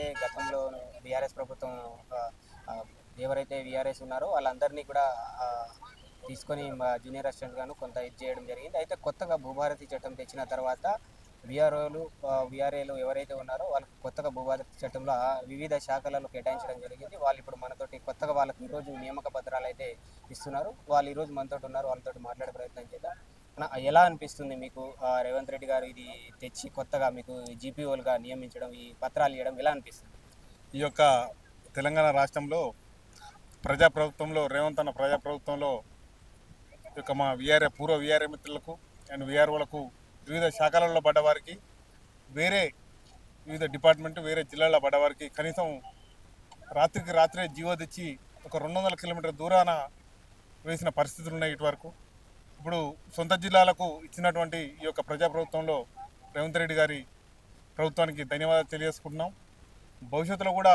ఎవరైతే గతంలో బీఆర్ఎస్ ప్రభుత్వం ఆహ్, ఆహ్, ఎవరైతే వీఆర్ఎస్ ఉన్నారో వాళ్ళందరినీ కూడా తీసుకొని జూనియర్ అసిస్టెంట్‌గాను కొంత ఇది చేయడం జరిగింది. అయితే కొత్తగా భూభారతి చట్టం తెచ్చిన తర్వాత వీఆర్ఓలు వీఆర్ఏలు ఎవరైతే ఉన్నారో వాళ్ళకి కొత్తగా భూభారతి చట్టంలో వివిధ శాఖలలో కేటాయించడం జరిగింది. వాళ్ళు ఇప్పుడు మనతోటి కొత్తగా వాళ్ళకి ఈరోజు నియామక పత్రాలు అయితే ఇస్తున్నారు. వాళ్ళు ఈరోజు మనతోటి ఉన్నారు. వాళ్ళతోటి మాట్లాడే ప్రయత్నం చేద్దాం. ఎలా అనిపిస్తుంది మీకు రేవంత్ రెడ్డి గారు ఇది తెచ్చి కొత్తగా మీకు జీపీఓలుగా నియమించడం, ఈ పత్రాలు ఇవ్వడం ఎలా అనిపిస్తుంది? ఈ యొక్క తెలంగాణ రాష్ట్రంలో ప్రజాప్రభుత్వంలో రేవంత్ అన్న ప్రజాప్రభుత్వంలో ఈ యొక్క మా పూర్వ వీఆర్ఏ మిత్రులకు అండ్ వీఆర్ఓలకు వివిధ శాఖలలో పడ్డవారికి వివిధ డిపార్ట్మెంట్ వేరే జిల్లాల్లో పడ్డవారికి కనీసం రాత్రికి రాత్రే జీవో తెచ్చి ఒక 200 కిలోమీటర్ల దూరాన వేసిన పరిస్థితులు ఉన్నాయి ఇటువరకు. ఇప్పుడు సొంత జిల్లాలకు ఇచ్చినటువంటి ఈ యొక్క ప్రజాప్రభుత్వంలో రేవంత్ రెడ్డి గారి ప్రభుత్వానికి ధన్యవాదాలు తెలియజేసుకుంటున్నాం. భవిష్యత్తులో కూడా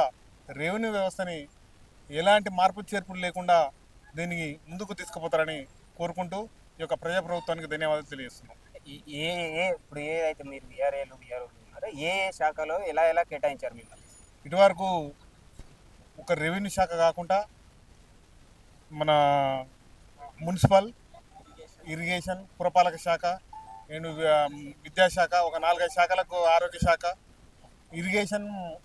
రెవెన్యూ వ్యవస్థని ఎలాంటి మార్పు చేర్పులు లేకుండా దీనికి ముందుకు తీసుకుపోతారని కోరుకుంటూ ఈ యొక్క ప్రజాప్రభుత్వానికి ధన్యవాదాలు తెలియజేస్తున్నాం. ఏ ఏ ఇప్పుడు అయితే మీరు వీఆర్ఓలు ఉన్నారో ఏ శాఖలో ఎలా కేటాయించారు మిమ్మల్ని? ఇటువరకు ఒక రెవెన్యూ శాఖ కాకుండా మన మున్సిపల్, ఇరిగేషన్, పురపాలక శాఖ, నేను విద్యాశాఖ, ఒక 4-5 శాఖలకు, ఆరోగ్య శాఖ,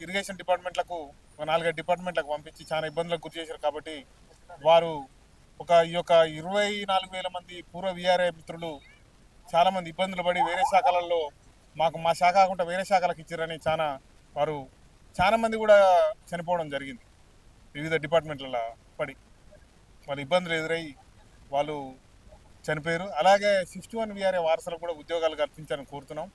ఇరిగేషన్ డిపార్ట్మెంట్లకు ఒక 4-5 డిపార్ట్మెంట్లకు పంపించి చాలా ఇబ్బందులకు గురి చేశారు. కాబట్టి వారు ఈ యొక్క 24,000 మంది పూర్వ వీఆర్ఏ మిత్రులు చాలామంది ఇబ్బందులు పడి వేరే శాఖలలో మా శాఖ కాకుండా వేరే శాఖలకు ఇచ్చారని వారు చాలా మంది కూడా చనిపోవడం జరిగింది. వివిధ డిపార్ట్మెంట్లలో పడి వాళ్ళు ఇబ్బందులు ఎదురై వాళ్ళు చనిపోయారు. అలాగే 61 వీఆర్ఏ వారసులకు కూడా ఉద్యోగాలు కల్పించాలని కోరుతున్నాం.